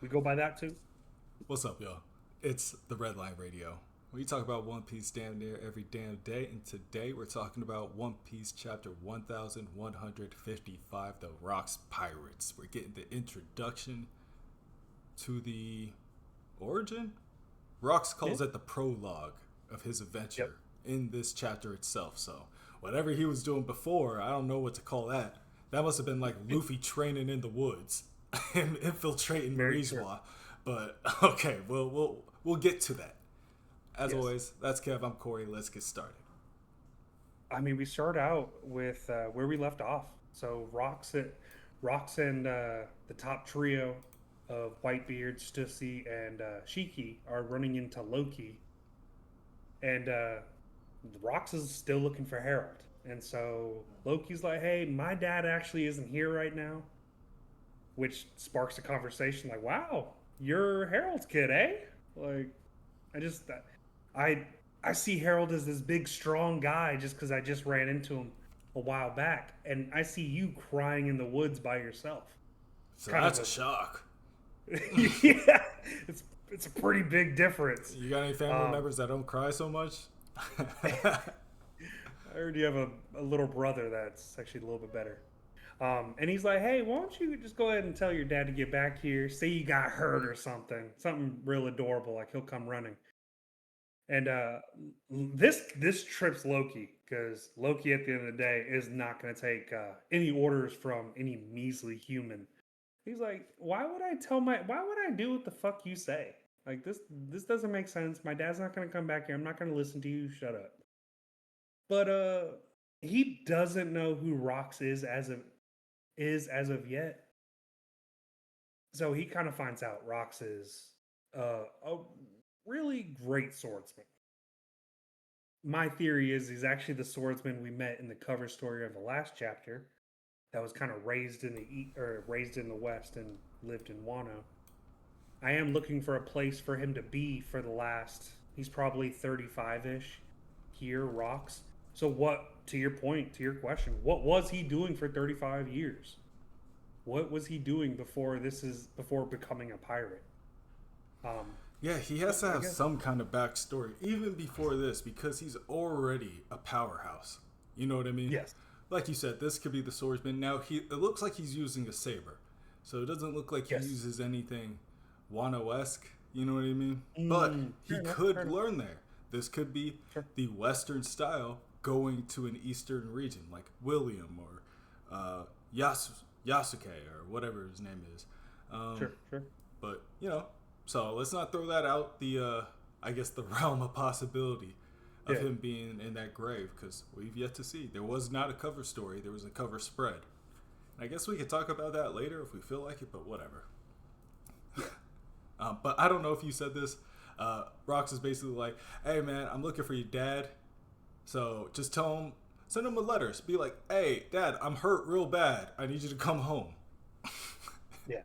We go by that too. What's up, y'all? It's the Red Line Radio. We talk about One Piece damn near every damn day, and today we're talking about One Piece chapter 1155, The Rocks Pirates. We're getting the introduction to the origin? Rocks Yeah. calls it the prologue of his Yep. adventure in this chapter itself, so whatever he was doing before, I don't know what to call that. That must have been like Luffy training in the woods and infiltrating Very true. Mariswa. But okay, we'll get to that. As Yes. always, that's Kev. I'm Corey. Let's get started. I mean, we start out with where we left off. So Rocks and the top trio of Whitebeard, Stussy, and Shiki are running into Loki, and Rocks is still looking for Harold. And so Loki's like, "Hey, my dad actually isn't here right now," which sparks a conversation like, "Wow, you're Harold's kid, eh?" Like, I just I I see Harold as this big strong guy just because I just ran into him a while back, and I see you crying in the woods by yourself. It's So kind of that's a a shock. yeah, it's a pretty big difference. You got any family Um, members that don't cry so much? I heard you have a little brother that's actually a little bit better. And he's like, "Hey, why don't you just go ahead and tell your dad to get back here? Say you got hurt or something real adorable, like he'll come running." And this trips Loki because Loki at the end of the day is not going to take any orders from any measly human. He's like, why would I do what the fuck you say? Like this doesn't make sense. My dad's not going to come back here. I'm not going to listen to you. Shut up. But he doesn't know who Rox is as of yet. So he kind of finds out Rox is a really great swordsman. My theory is he's actually the swordsman we met in the cover story of the last chapter that was kind of raised in raised in the West and lived in Wano. I am looking for a place for him to be for the last. He's probably 35ish here, rocks. So what? To your point, to your question, what was he doing for 35 years? What was he doing before becoming a pirate? Um, Yeah, he has to I have guess some kind of backstory even before this because he's already a powerhouse. You know what I mean? yes, Like you said, this could be the swordsman. Now it looks like he's using a saber, so it doesn't look like he yes. uses anything Wano-esque. You know what I mean? But he Fair enough. Fair could enough. learn there. This could be Sure, the Western style going to an Eastern region, like William or Yasuke or whatever his name is. Um, sure, sure. but so let's not throw that out the I guess the realm of possibility of Yeah. him being in that grave because we've yet to see. There was not a cover story. There was a cover spread. And I guess we could talk about that later if we feel like it, but whatever. But I don't know if you said this. Rox is basically like, "Hey man, I'm looking for your dad. So just tell him, send him a letter. Be like, hey dad, I'm hurt real bad. I need you to come home." Yeah.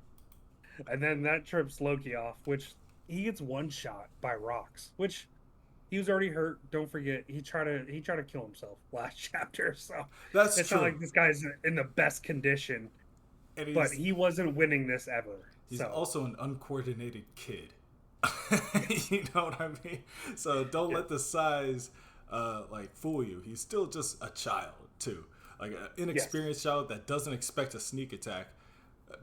And then that trips Loki off, which he gets one shot by rocks, which he was already hurt. Don't forget, he tried to kill himself last chapter. So That's it's not true. like this guy's in the best condition, And but he's he wasn't winning this ever. He's So also an uncoordinated kid. yeah, You know what I mean? So don't yeah, let the size like fool you. He's still just a child too, like an yes, inexperienced child that doesn't expect a sneak attack.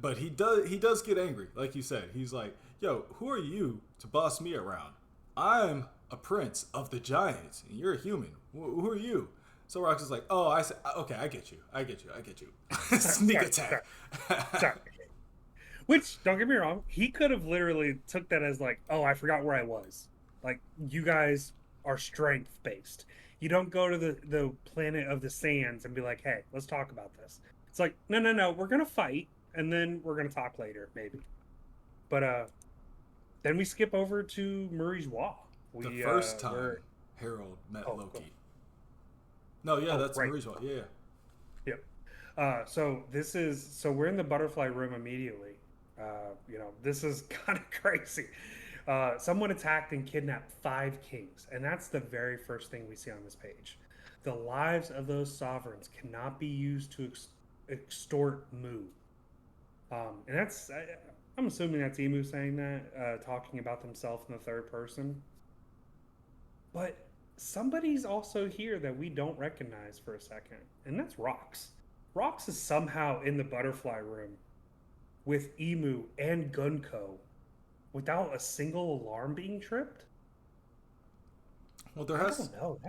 But he does get angry, like you said. He's like, "Yo, who are you to boss me around? I'm a prince of the giants, and you're a human. Who are you?" So Rox is like, "Oh, I said, okay, I get you, I get you, I get you." sorry, Sneak sorry, sorry, attack. sorry. Which don't get me wrong, he could have literally took that as like, oh, I forgot where I was. Like you guys are strength based. You don't go to the planet of the sands and be like, hey, let's talk about this. It's like, no, no, no, we're gonna fight and then we're gonna talk later, maybe. But then we skip over to Murray's Wall. The We first time we're Harold met oh go Loki. No, yeah, oh that's right. Marisha. Yeah, Yep. So we're in the butterfly room immediately. This is kind of crazy. Someone attacked and kidnapped 5 kings, and that's the very first thing we see on this page. The lives of those sovereigns cannot be used to extort Mu, and that's I'm assuming that's Emu saying that, talking about themselves in the third person. But somebody's also here that we don't recognize for a second, and that's Rox. Rox is somehow in the butterfly room with Emu and Gunko without a single alarm being tripped. Well, I don't know.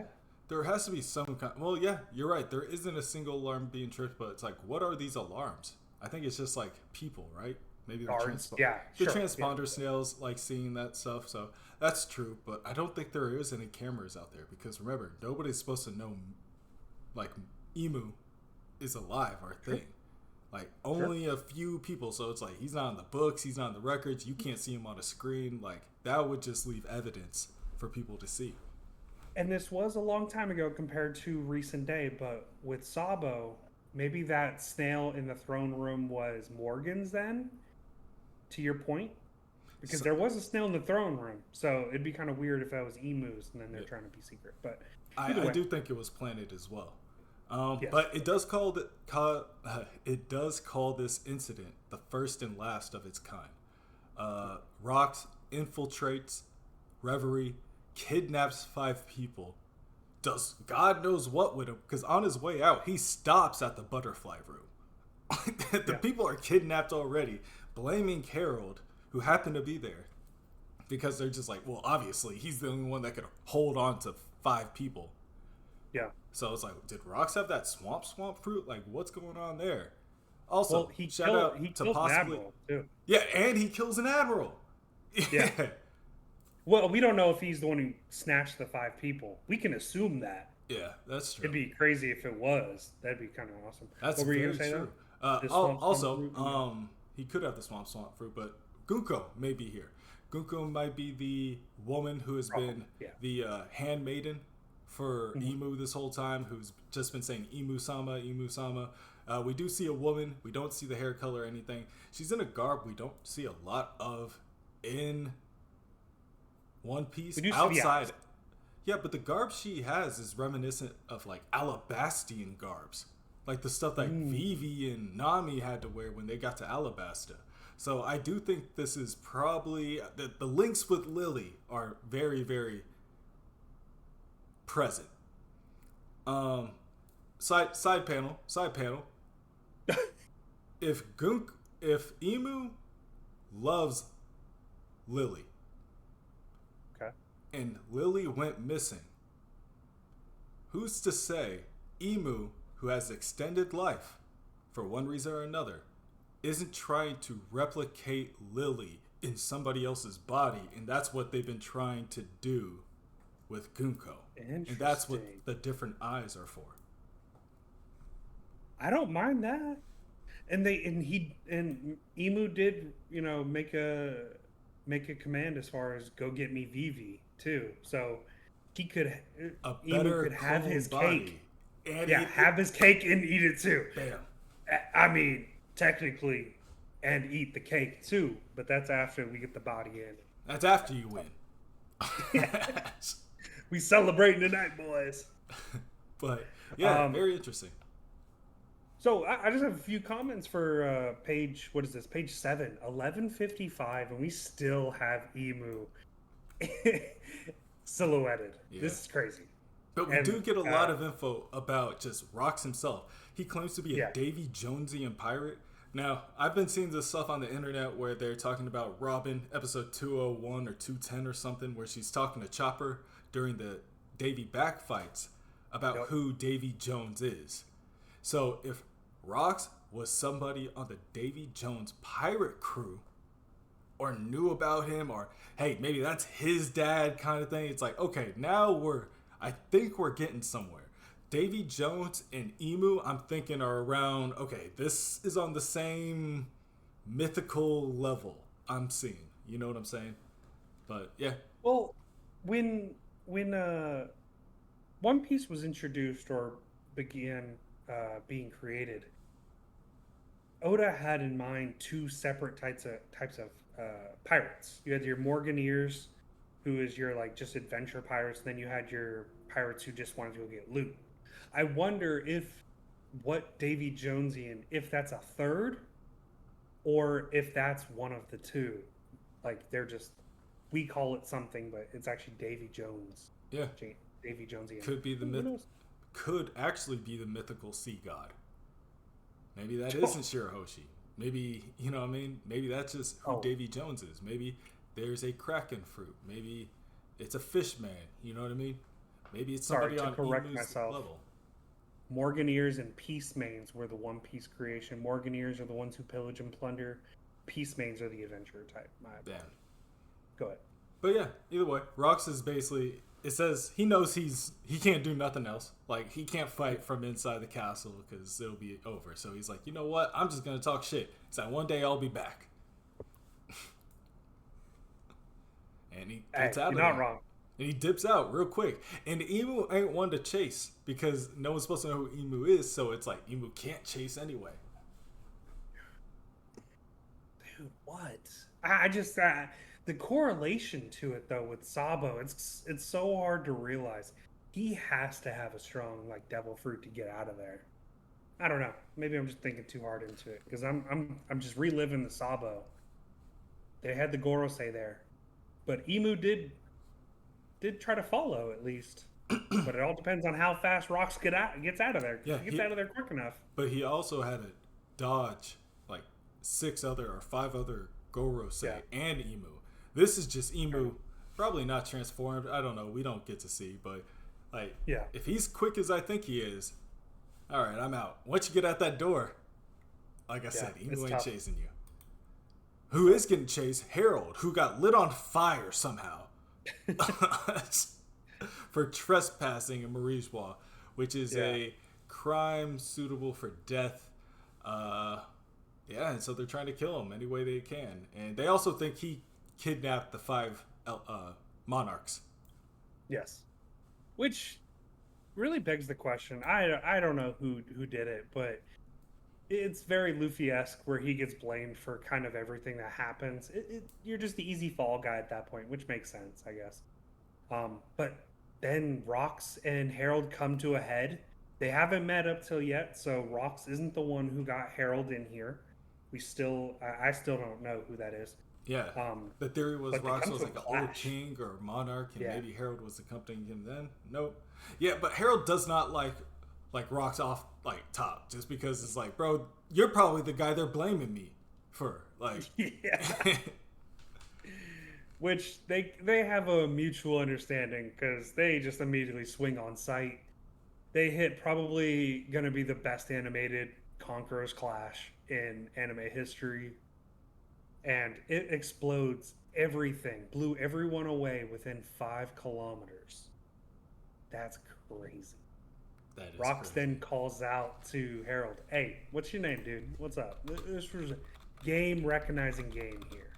there has to be some kind. Well, yeah, you're right. There isn't a single alarm being tripped, but it's like, what are these alarms? I think it's just like people, right? Maybe Guards. Yeah, the sure. Yeah. transponder snails like seeing that stuff. So that's true, but I don't think there is any cameras out there because remember, nobody's supposed to know like Emu is alive or a Sure. thing. Like Sure. only a few people, so it's like he's not in the books, he's not in the records. You can't see him on a screen. Like that would just leave evidence for people to see. And this was a long time ago compared to recent day, but with Sabo, maybe that snail in the throne room was Morgan's then, to your point? Because So, there was a snail in the throne room. So it'd be kind of weird if that was emus and then they're yeah, trying to be secret. But either I way, do think it was planted as well. yes. But it does call this incident the first and last of its kind. Rox infiltrates Reverie, kidnaps 5 people, does God knows what with him. Because on his way out, he stops at the butterfly room. The Yeah. people are kidnapped already, blaming Harold, who happened to be there, because they're just like, well, obviously he's the only one that could hold on to 5 people. Yeah. So it's like, did Rox have that swamp fruit? Like, what's going on there? Well, Also, shout he out to kills an possibly, admiral too. yeah, and he kills an admiral. Yeah. Yeah, Well, we don't know if he's the one who snatched the 5 people. We can assume that. yeah, that's true. It'd be crazy if it was. That'd be kind of awesome. That's What were you very gonna say true. though? The swamp Also, fruit? he could have the swamp fruit, but Gunko may be here. Gunko might be the woman who has Probably. been Yeah. the handmaiden for Mhm. Emu this whole time, who's just been saying Emu Sama, Emu Sama. We do see a woman. We don't see the hair color or anything. She's in a garb we don't see a lot of in One Piece We do see the outside. eyes. Yeah, but the garb she has is reminiscent of like Alabastian garbs, like the stuff that Vivi and Nami had to wear when they got to Alabasta. So I do think this is probably the links with Lily are very, very present. Um, side panel. If Emu loves Lily Okay. and Lily went missing, who's to say Emu, who has extended life for one reason or another, isn't trying to replicate Lily in somebody else's body, and that's what they've been trying to do with Gunko. And that's what Interesting. the different eyes are for. I don't mind that. And Emu did, make a command as far as go get me Vivi too. So he could A Emu better could have clone his body. cake. And Yeah, have his cake and eat it too. bam. I mean, technically, and eat the cake too, but that's after we get the body in. That's after you win. We celebrating tonight, boys. But yeah, Um, very interesting. So I just have a few comments for page. What is this? Page 7, 1155, and we still have Emu silhouetted. Yeah. This is crazy. But we And, do get a lot of info about just Rox himself. He claims to be a Yeah. Davy Jonesian pirate. Now, I've been seeing this stuff on the internet where they're talking about Robin, episode 201 or 210 or something, where she's talking to Chopper during the Davy back fights about Yep. who Davy Jones is. So if Rox was somebody on the Davy Jones pirate crew, or knew about him, or hey, maybe that's his dad kind of thing, it's like, okay, now I think we're getting somewhere. Davy Jones and Emu, I'm thinking, are around, okay, this is on the same mythical level I'm seeing. You know what I'm saying? But yeah. Well, when One Piece was introduced or began being created, Oda had in mind two separate types of pirates. You had your Morganeers, who is your like just adventure pirates. Then you had your pirates who just wanted to go get loot. I wonder if what Davy Jonesian, if that's a third, or if that's one of the two. Like they're just we call it something, but it's actually Davy Jones, Yeah, Davy Jonesian. could be the Who myth. knows? Could actually be the mythical sea god. Maybe that isn't Shirahoshi. Maybe, you know what I mean? Maybe that's just who Oh, Davy Jones is. Maybe there's a kraken fruit. Maybe it's a fish man. You know what I mean? Maybe it's sorry somebody to on correct Emu's myself. level. Morganeers and Peacemanes were the One Piece creation. Morganeers are the ones who pillage and plunder. Peacemanes are the adventurer type. My Damn. apologies. Go ahead. But yeah, either way, Rox is basically. It says he knows he can't do nothing else. Like he can't fight from inside the castle because it'll be over. So he's like, you know what? I'm just gonna talk shit. He's like, one day I'll be back, and he Hey, gets out you're of not there. wrong. And he dips out real quick. And Emu ain't one to chase because no one's supposed to know who Emu is. So it's like Emu can't chase anyway. Dude, what? I just the correlation to it though with Sabo, it's so hard to realize. He has to have a strong like devil fruit to get out of there. I don't know. Maybe I'm just thinking too hard into it because I'm just reliving the Sabo. They had the Gorosei there, but Emu did try to follow at least. But it all depends on how fast Rocks gets out of there. Because Yeah, if he gets out of there quick enough, but he also had to dodge like six other or five other Gorosei yeah, and Emu. This is just Emu, probably not transformed. I don't know. We don't get to see, but like yeah, if he's quick as I think he is, all right, I'm out. Once you get out that door, like I yeah, said, it's Emu ain't tough. chasing you. Who is getting chased? Harold, who got lit on fire somehow for trespassing in Mariswa, which is Yeah, a crime suitable for death. Uh, yeah, and so they're trying to kill him any way they can. And they also think he kidnapped the five monarchs. yes. Which really begs the question. I don't know who did it, but it's very Luffy-esque where he gets blamed for kind of everything that happens. You're just the easy fall guy at that point, which makes sense, I guess. But then Rox and Harold come to a head. They haven't met up till yet, so Rox isn't the one who got Harold in here. I still don't know who that is. Yeah. Um, The theory was but they Rox come was to a like an old clash. king or monarch, and Yeah, maybe Harold was accompanying him then. Nope. Yeah, but Harold does not like Rox off like top just because it's like, bro, you're probably the guy they're blaming me for. Like, yeah. Which they have a mutual understanding because they just immediately swing on sight. They hit probably gonna be the best animated Conquerors Clash in anime history, and it explodes everything, blew everyone away within 5 kilometers. That's crazy. that is Rox crazy. then calls out to Harold, "Hey, what's your name, dude? What's up? This was a game recognizing game here.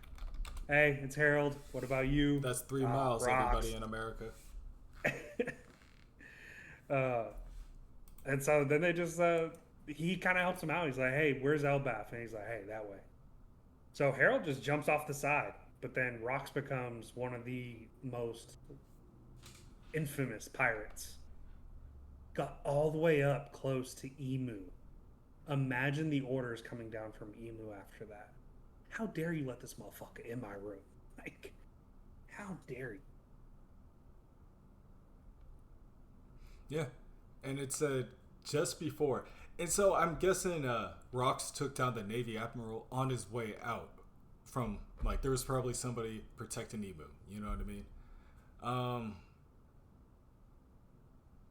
Hey, it's Harold. What about you? That's 3 miles, everybody Rox." in America. uh, and so then they just he kind of helps him out. He's like, "Hey, where's Elbaf?" And he's like, "Hey, that way." So Harold just jumps off the side, but then Rox becomes one of the most infamous pirates. Got all the way up close to Emu. Imagine the orders coming down from Emu after that. How dare you let this motherfucker in my room? Like, how dare you? Yeah, and it said just before, and so I'm guessing Rox took down the Navy admiral on his way out from like there was probably somebody protecting Emu. You know what I mean? Um,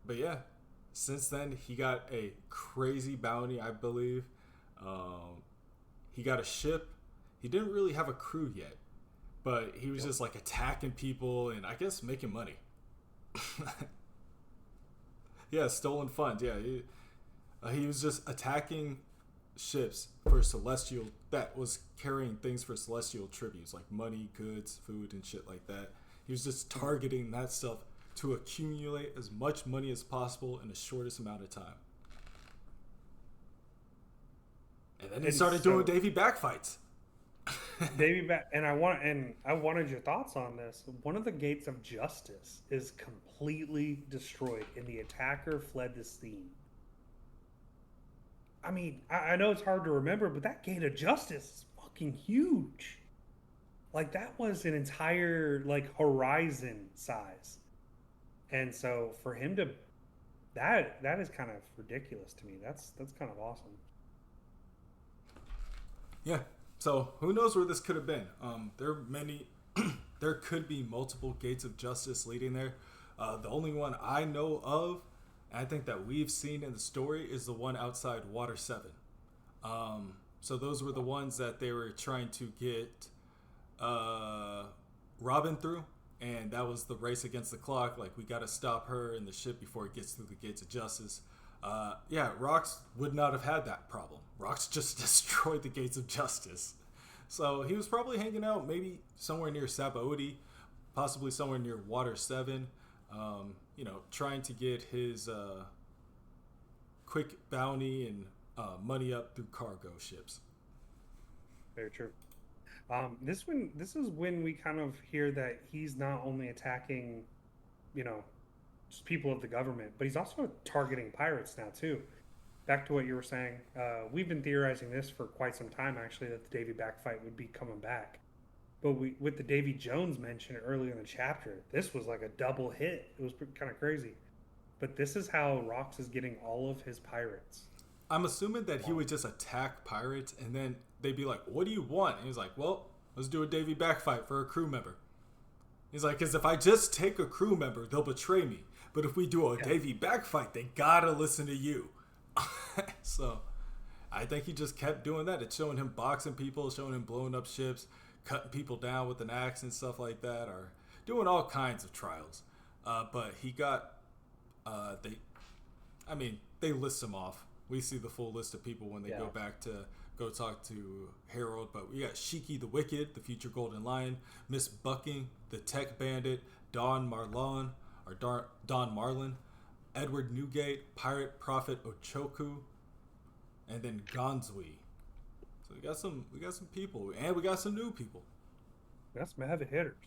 but yeah, since then he got a crazy bounty, I believe. Um, he got a ship. He didn't really have a crew yet, but he was Yep. just like attacking people and I guess making money. Yeah, stolen funds. Yeah, he was just attacking ships for celestial that was carrying things for celestial tributes like money, goods, food, and shit like that. He was just targeting that stuff to accumulate as much money as possible in the shortest amount of time. And then he And started so doing Davy backfights. I wanted your thoughts on this. One of the gates of justice is completely destroyed, and the attacker fled the scene. I mean, I know it's hard to remember, but that gate of justice is fucking huge. Like that was an entire like horizon size. And so for him to that is kind of ridiculous to me. That's kind of awesome. Yeah. So who knows where this could have been? There are many. There could be multiple gates of justice leading there. The only one I know of, and I think that we've seen in the story, is the one outside Water 7. So those were the ones that they were trying to get Robin through, and that was the race against the clock. Like, we got to stop her and the ship before it gets through the gates of justice. Yeah, Rox would not have had that problem. Rox just destroyed the gates of justice. So he was probably hanging out maybe somewhere near Sabaody, possibly somewhere near Water 7, trying to get his quick bounty and money up through cargo ships. Very true. This is when we kind of hear that he's not only attacking, you know, just people of the government, but he's also targeting pirates now too. Back to what you were saying, we've been theorizing this for quite some time actually that the Davy back fight would be coming back. But with the Davy Jones mention earlier in the chapter, this was like a double hit. It was kind of crazy. But this is how Rox is getting all of his pirates. I'm assuming that he would just attack pirates and then they'd be like, "What do you want?" And he's like, "Well, let's do a Davy back fight for a crew member." He's like, "Because if I just take a crew member, they'll betray me. But if we do a Davy back fight, they gotta listen to you." So I think he just kept doing that. It's showing him boxing people, showing him blowing up ships, cutting people down with an axe and stuff like that, or doing all kinds of trials. But he got they list him off. We see the full list of people when they go back to go talk to Harold. But we got Shiki the Wicked, the future Golden Lion, Miss Bucking, the Tech Bandit, Don Marlon, Don Marlin, Edward Newgate, Pirate Prophet Ochoku, and then Gonzui. So we got some people, and we got some new people. That's some heavy hitters.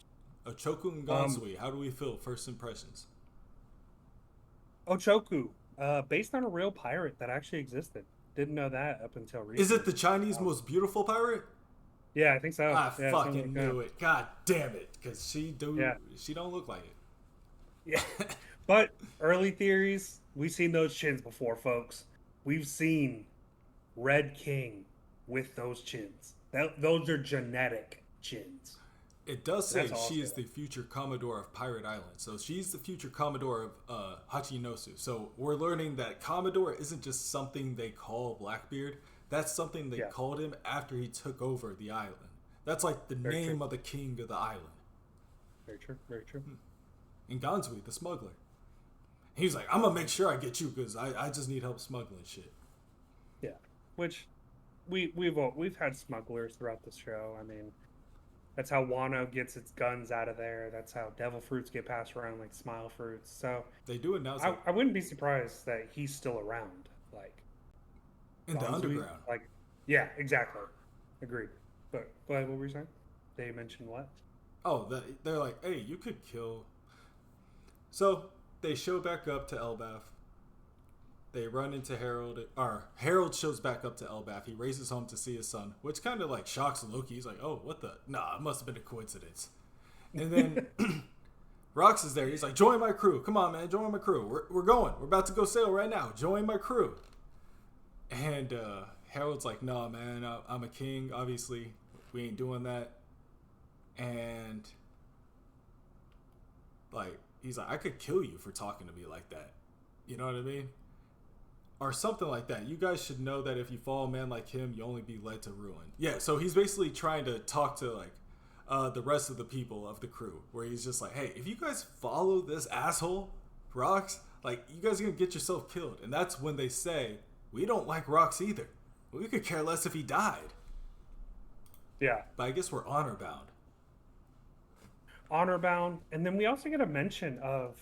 Ochoku and Gonzui. How do we feel? First impressions. Ochoku, based on a real pirate that actually existed. Didn't know that up until recently. Is it the Chinese most beautiful pirate? Yeah, I think so. I yeah, fucking knew it. God damn it, because she don't look like it. Yeah, but early theories, we've seen those chins before, folks. We've seen Red King with those chins. Those are genetic chins. It does say she is the future Commodore of Pirate Island. So she's the future Commodore of Hachinosu. So we're learning that Commodore isn't just something they call Blackbeard. That's something they called him after he took over the island. That's like the name of the king of the island. Very true. Very true. And Gonzui, the smuggler. He's like, "I'm going to make sure I get you because I just need help smuggling shit." Yeah. Which we've had smugglers throughout the show. I mean, that's how Wano gets its guns out of there. That's how devil fruits get passed around like smile fruits. So they do it now. I wouldn't be surprised that he's still around. Like in the underground. Like, yeah, exactly. Agreed. But what were you saying? They mentioned what? Oh, they're like, "Hey, you could kill." So they show back up to Elbaf. They run into Harold. Or Harold shows back up to Elbaf. He races home to see his son, which kind of like shocks Loki. He's like, "Oh, what the? Nah, it must have been a coincidence." And then Rox is there. He's like, "Join my crew. Come on, man. Join my crew. We're going. We're about to go sail right now. Join my crew." And Harold's like, "Nah, man. I'm a king. Obviously, we ain't doing that." And like, he's like, "I could kill you for talking to me like that." You know what I mean? Or something like that. "You guys should know that if you follow a man like him, you only be led to ruin." Yeah, so he's basically trying to talk to like the rest of the people of the crew, where he's just like, "Hey, if you guys follow this asshole, Rox, like, you guys are gonna get yourself killed." And that's when they say, "We don't like Rox either. We could care less if he died." Yeah. But I guess we're honor bound. Honor bound. And then we also get a mention of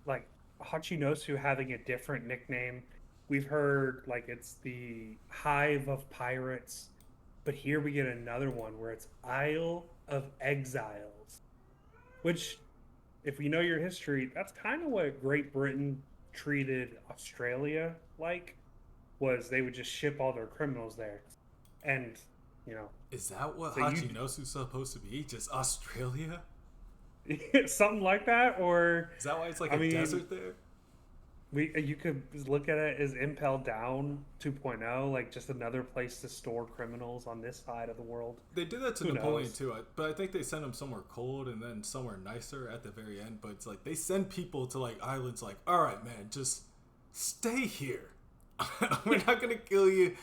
like Hachinosu having a different nickname. We've heard like it's the Hive of Pirates, but here we get another one where it's Isle of Exiles, which, if we know your history, that's kind of what Great Britain treated Australia like, was they would just ship all their criminals there. And you know. Is that what So Hachinosu's supposed to be? Just Australia? something like that, or Is that why it's like I a mean, desert there? you could look at it as Impel Down 2.0, like just another place to store criminals on this side of the world. They did that to Who Napoleon knows? too, but I think they sent him somewhere cold and then somewhere nicer at the very end. But it's like they send people to like islands, like, all right, man, just stay here. We're Yeah, not gonna kill you.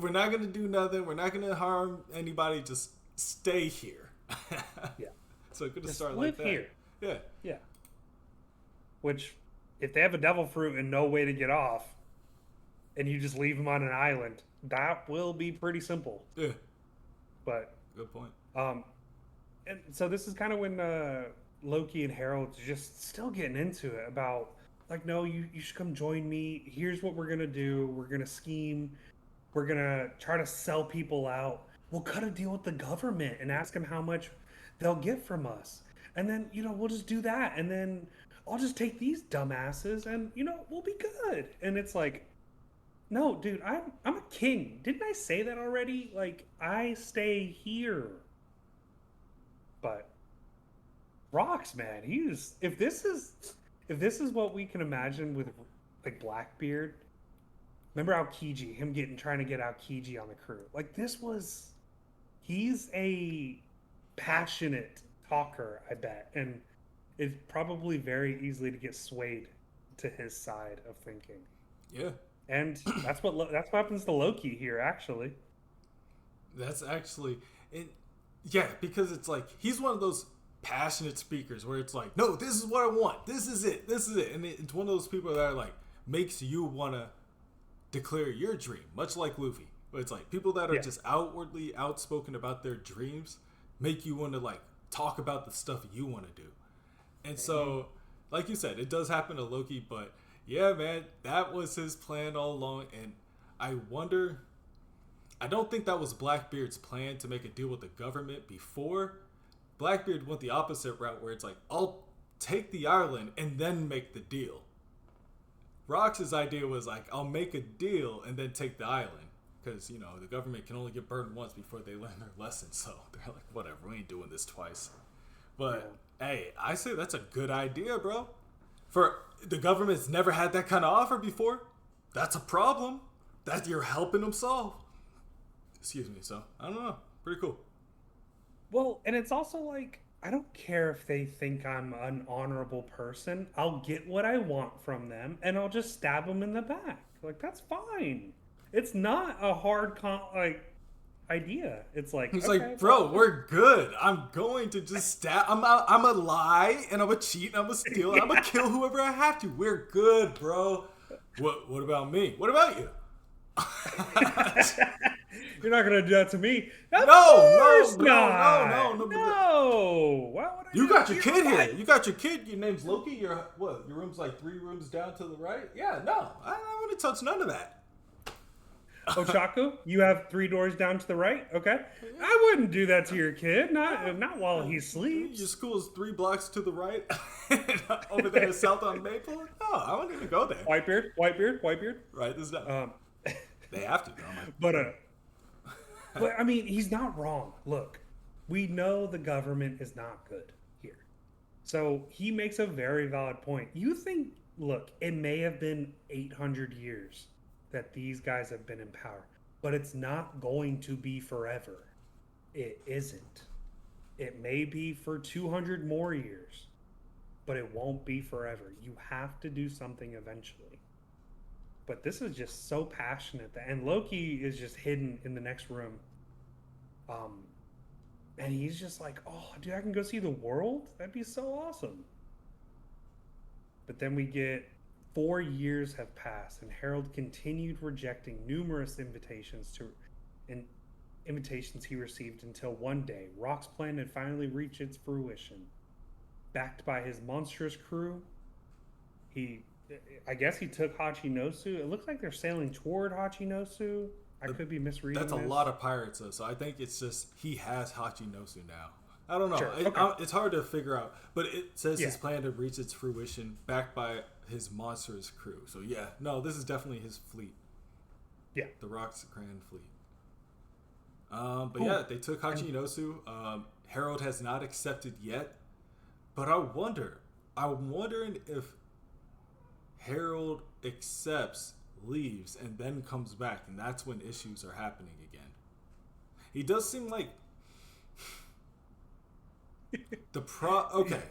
We're not gonna do nothing. We're not gonna harm anybody. Just stay here. yeah. So good to Just start like live that. here. Yeah, Yeah. Which, if they have a devil fruit and no way to get off, and you just leave them on an island, that will be pretty simple. yeah. But Good point. um, and so this is kind of when Loki and Harold just still getting into it about like, no, you should come join me. Here's what we're gonna do. We're gonna scheme. We're gonna try to sell people out. We'll cut a deal with the government and ask them how much they'll get from us, and then we'll just do that, and then I'll just take these dumbasses, and we'll be good. And it's like, no, dude, I'm a king. Didn't I say that already? Like, I stay here. But Rocks, man, he's if this is what we can imagine with like Blackbeard. Remember Aokiji, him getting trying to get Aokiji on the crew. Like this was he's a passionate talker, I bet. And it's probably very easily to get swayed to his side of thinking. Yeah, And that's what happens to Loki here, actually. that's actually it. Yeah, because it's like he's one of those passionate speakers where it's like, no, this is what I want. This is it. This is it. And it's one of those people that are like makes you want to declare your dream, much like Luffy. But it's like people that are Yeah. just outwardly outspoken about their dreams make you want to like talk about the stuff you want to do. And so, like you said, it does happen to Loki, but yeah, man, that was his plan all along. And I wonder, I don't think that was Blackbeard's plan to make a deal with the government before. Blackbeard went the opposite route where it's like, I'll take the island and then make the deal. Rox's idea was like, I'll make a deal and then take the island. Because, the government can only get burned once before they learn their lesson. So they're like, whatever, we ain't doing this twice. But, hey, I say that's a good idea, bro. For the government's never had that kind of offer before. That's a problem that you're helping them solve. Excuse me. So, I don't know. Pretty cool. Well, and it's also like I don't care if they think I'm an honorable person. I'll get what I want from them, and I'll just stab them in the back. Like that's fine. It's not a hard idea. It's like He's okay, like, bro, we're good. I'm going to just stab. I'm a lie, and I'm a cheat, and I'm a steal, and I'm gonna kill whoever I have to. We're good, bro. What about me? What about you? you're not gonna do that to me. Of No, course no, not. no, no, no. No. Why would I You do got that? your You're kid fine. here. You got your kid. Your name's Loki. Your room's like 3 rooms down to the right. Yeah, no, I don't want to touch none of that. Ochaku, you have 3 doors down to the right. Okay, I wouldn't do that to your kid. Not while he Your sleeps. school is 3 blocks to the right, over there south on Maple. No, I wouldn't even go there. Whitebeard, Whitebeard, Whitebeard. Write this down. Um, They have to. I'm like, but I mean, he's not wrong. Look, we know the government is not good here, so he makes a very valid point. You think, look, it may have been 800 years that these guys have been in power, but it's not going to be forever. It isn't. It may be for 200 more years, but it won't be forever. You have to do something eventually. But this is just so passionate and Loki is just hidden in the next room. And he's just like, oh, dude, I can go see the world? That'd be so awesome. But then we get 4 years have passed, and Harold continued rejecting numerous invitations he received until one day, Rock's plan had finally reached its fruition. Backed by his monstrous crew, I guess he took Hachinosu. It looks like they're sailing toward Hachinosu. I could be misreading that's a this. lot of pirates, though. So I think it's just he has Hachinosu now. I don't know. Sure, okay. It's hard to figure out, but it says Yeah. his plan to reach its fruition, backed by his monstrous crew. So yeah, no, this is definitely his fleet. Yeah. The Rock's Grand Fleet. But Cool. yeah, they took Hachinosu. Harold has not accepted yet, but I'm wondering if Harold accepts, leaves, and then comes back, and that's when issues are happening again. He does seem like okay.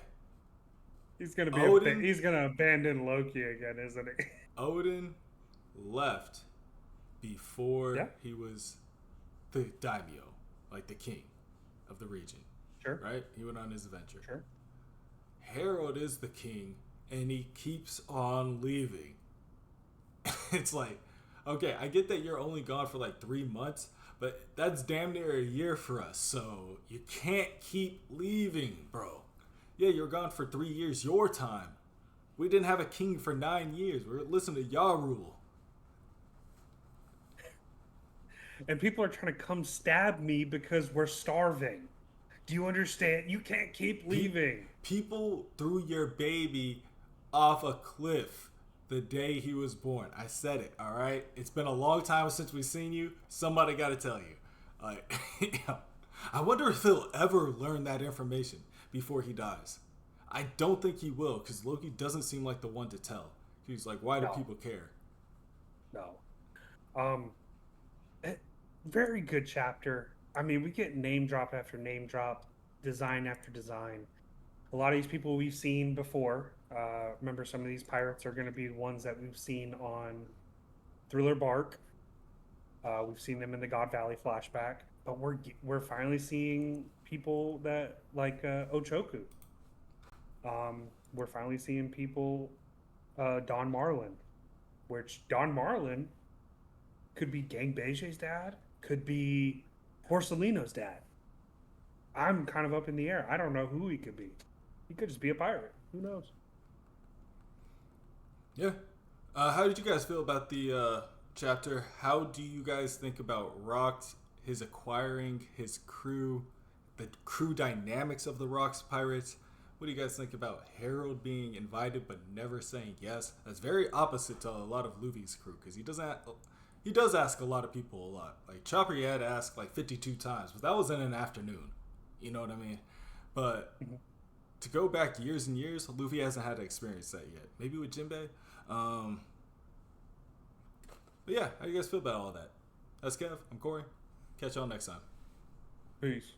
Odin He's gonna abandon Loki again, isn't he? Odin left before Yeah, he was the daimyo, like the king of the region, sure, right? He went on his adventure. sure. Harold is the king, and he keeps on leaving. It's like, okay, I get that you're only gone for like 3 months, but that's damn near a year for us, so you can't keep leaving, bro. Yeah, you're gone for 3 years, your time. We didn't have a king for 9 years. We're listening to Yah rule. And people are trying to come stab me because we're starving. Do you understand? You can't keep leaving. People threw your baby off a cliff the day he was born. I said it, all right? It's been a long time since we've seen you. Somebody got to tell you. Like, I wonder if he'll ever learn that information before he dies. I don't think he will, because Loki doesn't seem like the one to tell. He's like, why do No, people care? no. Um, Very good chapter. I mean, we get name drop after name drop, design after design. A lot of these people we've seen before. Remember, some of these pirates are going to be ones that we've seen on Thriller Bark. We've seen them in the God Valley flashback, but we're finally seeing people that like Ochoku. We're finally seeing people, Don Marlin, which Don Marlin could be Gang Beijing's dad, could be Porcelino's dad. I'm kind of up in the air. I don't know who he could be. He could just be a pirate. Who knows? Yeah. How did you guys feel about the chapter? How do you guys think about Rox, his acquiring his crew, the crew dynamics of the Rox pirates? What do you guys think about Harold being invited but never saying yes? That's very opposite to a lot of Luffy's crew, because he does ask a lot of people a lot. Like Chopper, he had to ask like 52 times, but that was in an afternoon. You know what I mean? But to go back years and years, Luffy hasn't had to experience that yet. Maybe with Jinbei. But yeah, how do you guys feel about all that? That's Kev. I'm Corey. Catch y'all next time. Peace.